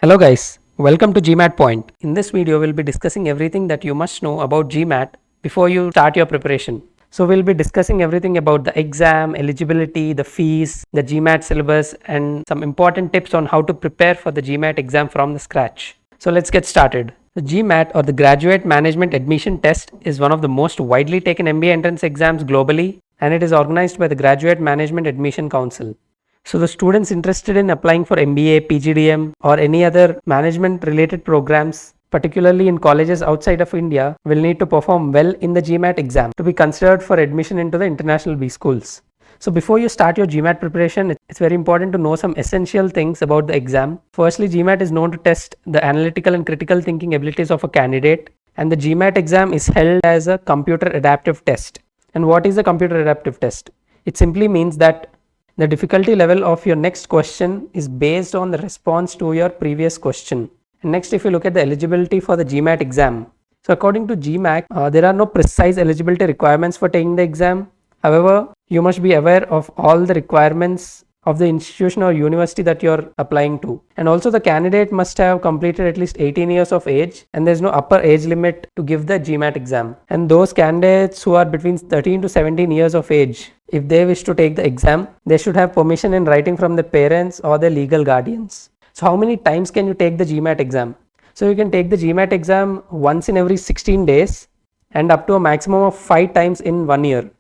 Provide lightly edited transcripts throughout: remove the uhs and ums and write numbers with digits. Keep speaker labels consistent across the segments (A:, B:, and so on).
A: Hello guys, welcome to GMAT Point. In this video, we'll be discussing everything that you must know about GMAT before you start your preparation. So we'll be discussing everything about the exam, eligibility, the fees, the GMAT syllabus, and some important tips on how to prepare for the GMAT exam from the scratch. So let's get started. The GMAT or the Graduate Management Admission Test is one of the most widely taken MBA entrance exams globally, and it is organized by the Graduate Management Admission Council. So the students interested in applying for MBA, PGDM or any other management related programs, particularly in colleges outside of India, will need to perform well in the GMAT exam to be considered for admission into the international B schools. So before you start your GMAT preparation, it's very important to know some essential things about the exam. Firstly, GMAT is known to test the analytical and critical thinking abilities of a candidate, and the GMAT exam is held as a computer adaptive test. And what is a computer adaptive test? It simply means that the difficulty level of your next question is based on the response to your previous question. And next, if you look at the eligibility for the GMAT exam. So according to GMAT, there are no precise eligibility requirements for taking the exam. However, you must be aware of all the requirements of the institution or university that you're applying to. And also the candidate must have completed at least 18 years of age, and there's no upper age limit to give the GMAT exam. And those candidates who are between 13 to 17 years of age, if they wish to take the exam, they should have permission in writing from their parents or their legal guardians. So how many times can you take the GMAT exam? So you can take the GMAT exam once in every 16 days and up to a maximum of 5 times in 1 year,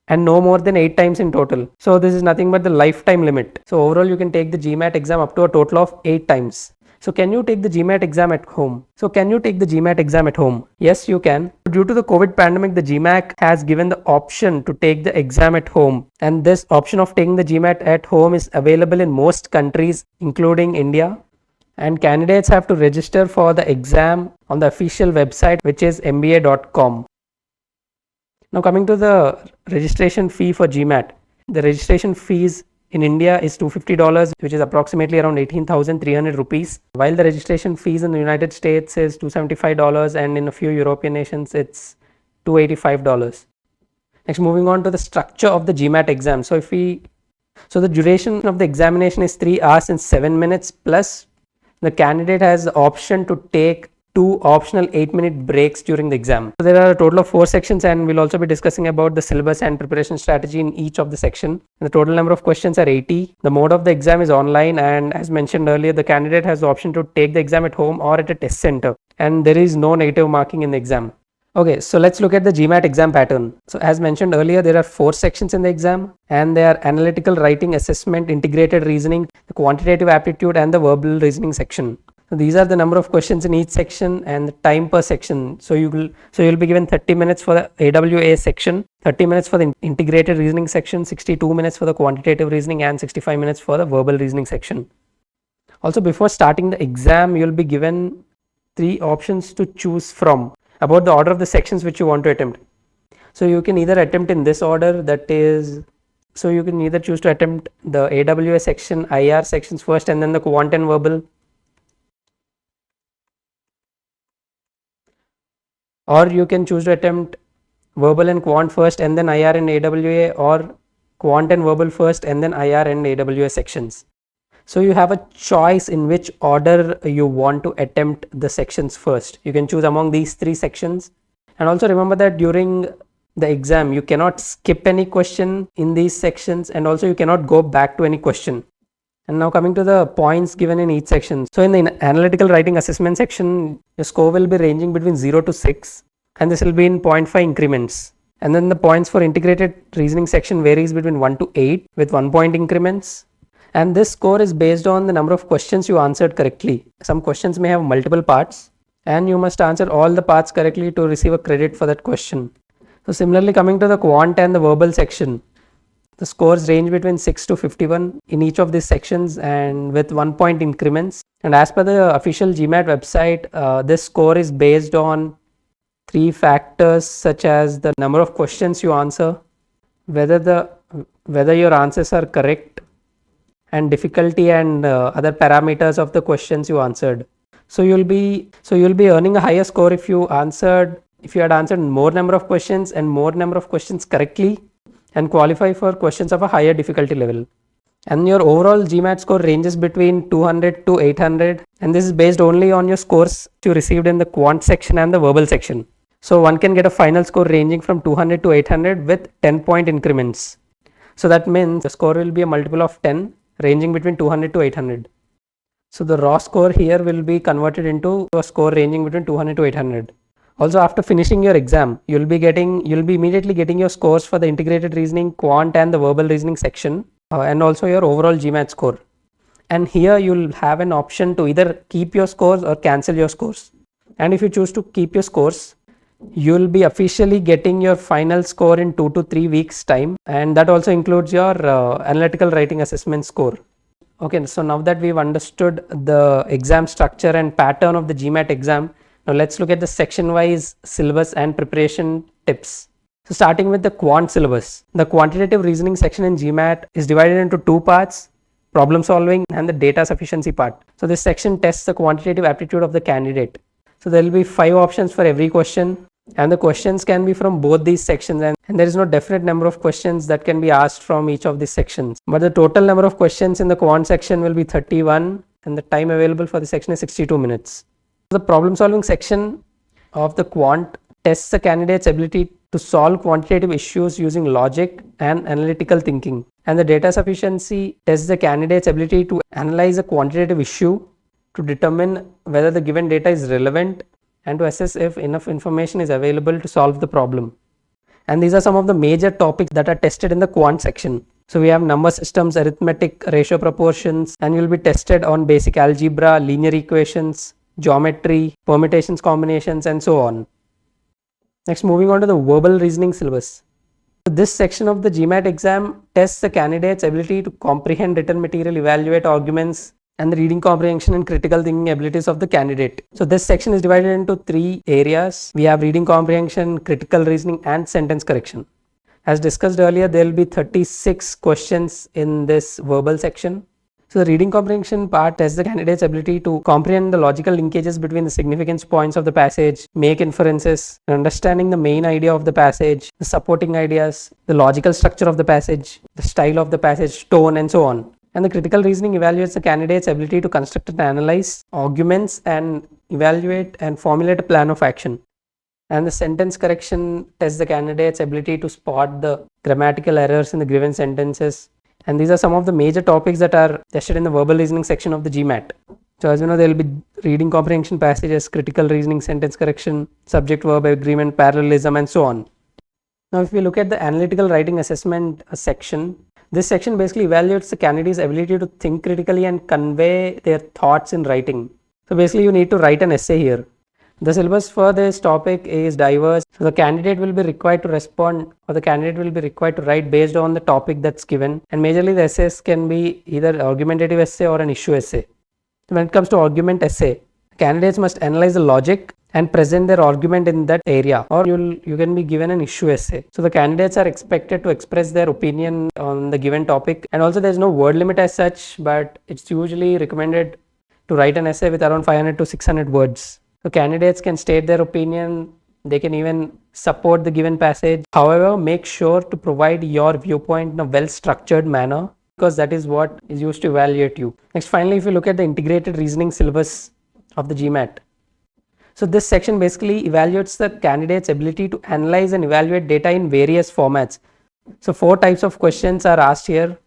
A: and no more than 8 times in total. So this is nothing but the lifetime limit. So overall you can take the GMAT exam up to a total of 8 times. So can you take the GMAT exam at home? Yes, you can. Due to the COVID pandemic, the GMAT has given the option to take the exam at home. And this option of taking the GMAT at home is available in most countries, including India. And candidates have to register for the exam on the official website, which is mba.com. Now coming to the registration fee for GMAT. The registration fees in India is $250, which is approximately around 18,300 rupees, while the registration fees in the United States is $275, and in a few European nations it's $285. Next, moving on to the structure of the GMAT exam. So the duration of the examination is 3 hours and 7 minutes, plus the candidate has the option to take 2 optional 8-minute breaks during the exam. So there are a total of 4 sections, and we'll also be discussing about the syllabus and preparation strategy in each of the section. And the total number of questions are 80. The mode of the exam is online, and as mentioned earlier, the candidate has the option to take the exam at home or at a test center, and there is no negative marking in the exam. Okay, so let's look at the GMAT exam pattern. So as mentioned earlier, there are 4 sections in the exam, and they are analytical writing, assessment, integrated reasoning, the quantitative aptitude, and the verbal reasoning section. So these are the number of questions in each section and the time per section. So you'll be given 30 minutes for the AWA section, 30 minutes for the integrated reasoning section, 62 minutes for the quantitative reasoning, and 65 minutes for the verbal reasoning section. Also, before starting the exam, you'll be given 3 options to choose from about the order of the sections which you want to attempt. So you can either attempt in this order, that is, so you can either choose to attempt the AWA section, IR sections first, and then the quant and verbal. Or you can choose to attempt verbal and quant first and then IR and AWA, or quant and verbal first and then IR and AWA sections. So you have a choice in which order you want to attempt the sections first. You can choose among these 3 sections. And also remember that during the exam, you cannot skip any question in these sections, and also you cannot go back to any question. And now coming to the points given in each section. So in the analytical writing assessment section, your score will be ranging between 0 to 6, and this will be in 0.5 increments. And then the points for integrated reasoning section varies between 1 to 8 with 1 point increments. And this score is based on the number of questions you answered correctly. Some questions may have multiple parts, and you must answer all the parts correctly to receive a credit for that question. So similarly, coming to the quant and the verbal section, the scores range between 6 to 51 in each of these sections and with 1 point increments. And as per the official GMAT website, this score is based on 3 factors such as the number of questions you answer, whether your answers are correct, and difficulty and other parameters of the questions you answered. So you'll be earning a higher score if you had answered more number of questions and more number of questions correctly, and qualify for questions of a higher difficulty level. and your overall GMAT score ranges between 200 to 800, and this is based only on your scores you received in the quant section and the verbal section. So one can get a final score ranging from 200 to 800 with 10-point increments. So that means the score will be a multiple of 10 ranging between 200 to 800. So the raw score here will be converted into a score ranging between 200 to 800. Also, after finishing your exam, you'll be immediately getting your scores for the integrated reasoning, quant and the verbal reasoning section, and also your overall GMAT score. And here you'll have an option to either keep your scores or cancel your scores. And if you choose to keep your scores, you'll be officially getting your final score in 2 to 3 weeks time, and that also includes your analytical writing assessment score. Okay, so now that we've understood the exam structure and pattern of the GMAT exam, now let's look at the section wise syllabus and preparation tips. So starting with the quant syllabus, the quantitative reasoning section in GMAT is divided into two parts: problem solving and the data sufficiency part. So this section tests the quantitative aptitude of the candidate. So there will be 5 options for every question, and the questions can be from both these sections, and there is no definite number of questions that can be asked from each of these sections. But the total number of questions in the quant section will be 31, and the time available for the section is 62 minutes. The problem solving section of the quant tests the candidate's ability to solve quantitative issues using logic and analytical thinking. And the data sufficiency tests the candidate's ability to analyze a quantitative issue, to determine whether the given data is relevant, and to assess if enough information is available to solve the problem. And these are some of the major topics that are tested in the quant section. So we have number systems, arithmetic, ratio proportions, and you'll be tested on basic algebra, linear equations, geometry, permutations, combinations, and so on. Next, moving on to the verbal reasoning syllabus. So this section of the GMAT exam tests the candidate's ability to comprehend written material, evaluate arguments, and the reading comprehension and critical thinking abilities of the candidate. So this section is divided into 3 areas. We have reading comprehension, critical reasoning, and sentence correction. As discussed earlier, there will be 36 questions in this verbal section. So the reading comprehension part tests the candidate's ability to comprehend the logical linkages between the significance points of the passage, make inferences, understanding the main idea of the passage, the supporting ideas, the logical structure of the passage, the style of the passage, tone, and so on. And the critical reasoning evaluates the candidate's ability to construct and analyze arguments and evaluate and formulate a plan of action. And the sentence correction tests the candidate's ability to spot the grammatical errors in the given sentences. And these are some of the major topics that are tested in the verbal reasoning section of the GMAT. So as you know, there will be reading comprehension passages, critical reasoning, sentence correction, subject-verb agreement, parallelism, and so on. Now if we look at the analytical writing assessment section, this section basically evaluates the candidate's ability to think critically and convey their thoughts in writing. So basically you need to write an essay here. The syllabus for this topic is diverse. So the candidate will be required to respond, or the candidate will be required to write based on the topic that's given. And majorly the essays can be either argumentative essay or an issue essay. So when it comes to argument essay, candidates must analyze the logic and present their argument in that area, or you can be given an issue essay. So the candidates are expected to express their opinion on the given topic, and also there's no word limit as such, but it's usually recommended to write an essay with around 500 to 600 words. So candidates can state their opinion, they can even support the given passage. However, make sure to provide your viewpoint in a well-structured manner, because that is what is used to evaluate you. Next, finally, if you look at the integrated reasoning syllabus of the GMAT. So this section basically evaluates the candidate's ability to analyze and evaluate data in various formats. So 4 types of questions are asked here,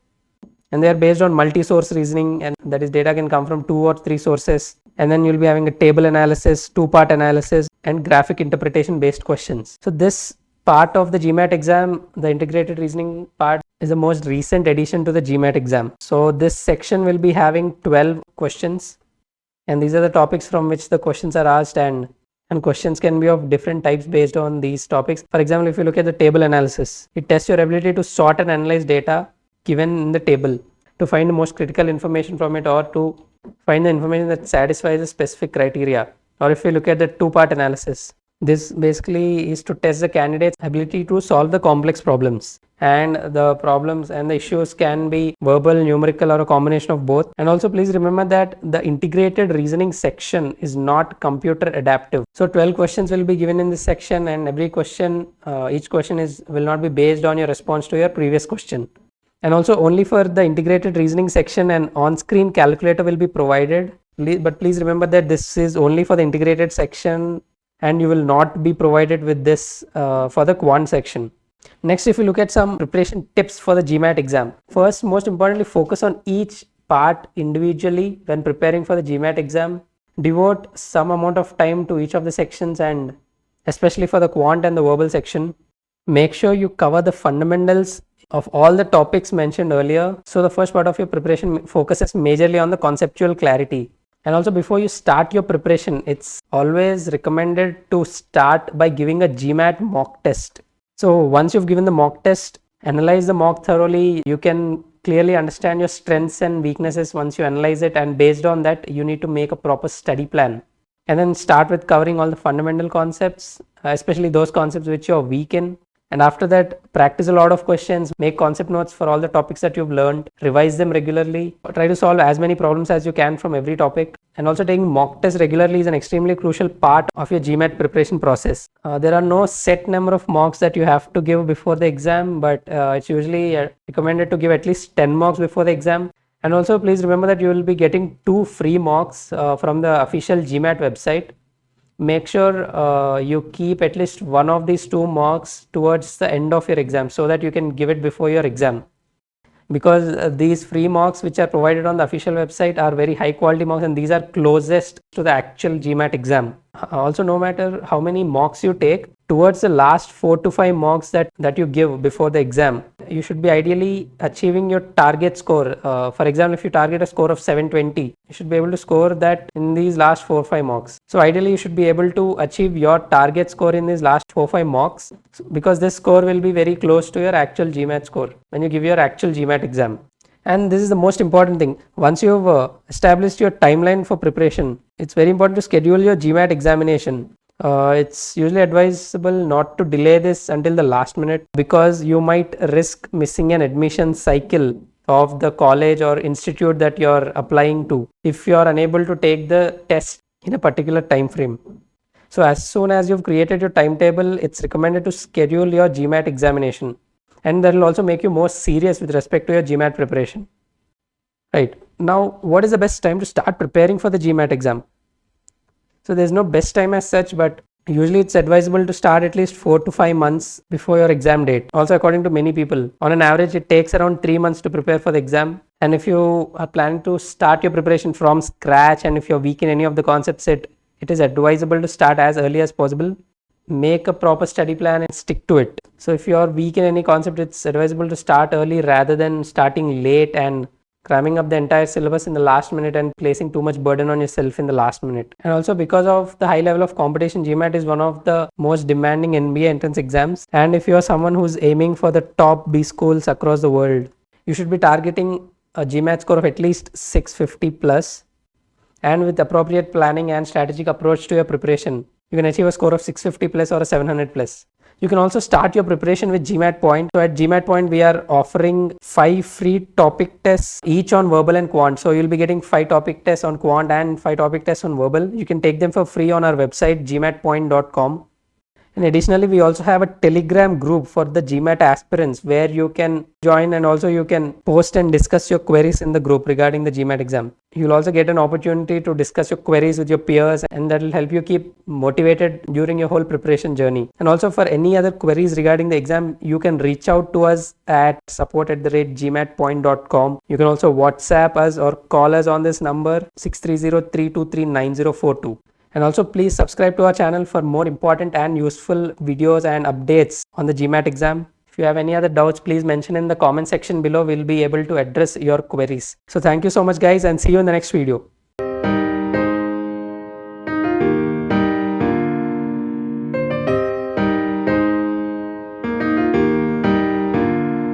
A: and they are based on multi-source reasoning, and that is data can come from 2 or 3 sources. And then you'll be having a table analysis, 2-part analysis, and graphic interpretation based questions. So this part of the GMAT exam, the integrated reasoning part, is the most recent addition to the GMAT exam. So this section will be having 12 questions, and these are the topics from which the questions are asked, and questions can be of different types based on these topics. For example, if you look at the table analysis, it tests your ability to sort and analyze data given in the table, to find the most critical information from it, or to find the information that satisfies a specific criteria. Or if you look at the 2-part analysis, this basically is to test the candidate's ability to solve the complex problems, and the problems and the issues can be verbal, numerical, or a combination of both. And also please remember that the integrated reasoning section is not computer adaptive. So 12 questions will be given in this section, and every question, each question will not be based on your response to your previous question. And also only for the integrated reasoning section an on-screen calculator will be provided. But please remember that this is only for the integrated section and you will not be provided with this for the quant section. Next, if you look at some preparation tips for the GMAT exam. First, most importantly, focus on each part individually when preparing for the GMAT exam. Devote some amount of time to each of the sections, and especially for the quant and the verbal section. Make sure you cover the fundamentals of all the topics mentioned earlier. So the first part of your preparation focuses majorly on the conceptual clarity. And also, before you start your preparation, it's always recommended to start by giving a GMAT mock test. So once you've given the mock test, analyze the mock thoroughly. You can clearly understand your strengths and weaknesses once you analyze it, and based on that you need to make a proper study plan. And then start with covering all the fundamental concepts, especially those concepts which you're weak in. And after that, practice a lot of questions, make concept notes for all the topics that you've learned, revise them regularly, try to solve as many problems as you can from every topic. And also, taking mock tests regularly is an extremely crucial part of your GMAT preparation process. There are no set number of mocks that you have to give before the exam, but it's usually recommended to give at least 10 mocks before the exam. And also, please remember that you will be getting 2 free mocks from the official GMAT website. Make sure you keep at least one of these 2 mocks towards the end of your exam so that you can give it before your exam, because these free mocks which are provided on the official website are very high quality mocks, and these are closest to the actual GMAT exam. Also, no matter how many mocks you take, towards the last 4 to 5 mocks that you give before the exam, you should be ideally achieving your target score. For example, if you target a score of 720, you should be able to score that in these last 4 or 5 mocks. So ideally you should be able to achieve your target score in these last 4 or 5 mocks, because this score will be very close to your actual GMAT score when you give your actual GMAT exam. And this is the most important thing. Once you've established your timeline for preparation, it's very important to schedule your GMAT examination. It's usually advisable not to delay this until the last minute, because you might risk missing an admission cycle of the college or institute that you're applying to if you're unable to take the test in a particular time frame. So as soon as you've created your timetable, it's recommended to schedule your GMAT examination, and that will also make you more serious with respect to your GMAT preparation. Right, now what is the best time to start preparing for the GMAT exam? So there's no best time as such, but usually it's advisable to start at least 4 to 5 months before your exam date. Also, according to many people, on an average it takes around 3 months to prepare for the exam. And if you are planning to start your preparation from scratch, and if you're weak in any of the concepts, it is advisable to start as early as possible. Make a proper study plan and stick to it. So if you're weak in any concept, it's advisable to start early rather than starting late and cramming up the entire syllabus in the last minute and placing too much burden on yourself in the last minute. And also, because of the high level of competition, GMAT is one of the most demanding NBA entrance exams. And if you're someone who's aiming for the top B schools across the world, you should be targeting a GMAT score of at least 650 plus. And with appropriate planning and strategic approach to your preparation, you can achieve a score of 650 plus or a 700 plus. You can also start your preparation with GMAT Point. So at GMAT Point, we are offering 5 free topic tests, each on verbal and quant. So you'll be getting 5 topic tests on quant and 5 topic tests on verbal. You can take them for free on our website, gmatpoint.com. And additionally, we also have a Telegram group for the GMAT aspirants where you can join, and also you can post and discuss your queries in the group regarding the GMAT exam. You'll also get an opportunity to discuss your queries with your peers, and that will help you keep motivated during your whole preparation journey. And also, for any other queries regarding the exam, you can reach out to us at support@gmatpoint.com. You can also WhatsApp us or call us on this number 630-323-9042. And also, please subscribe to our channel for more important and useful videos and updates on the GMAT exam. If you have any other doubts, please mention in the comment section below. We'll be able to address your queries. So thank you so much guys, and see you in the next video.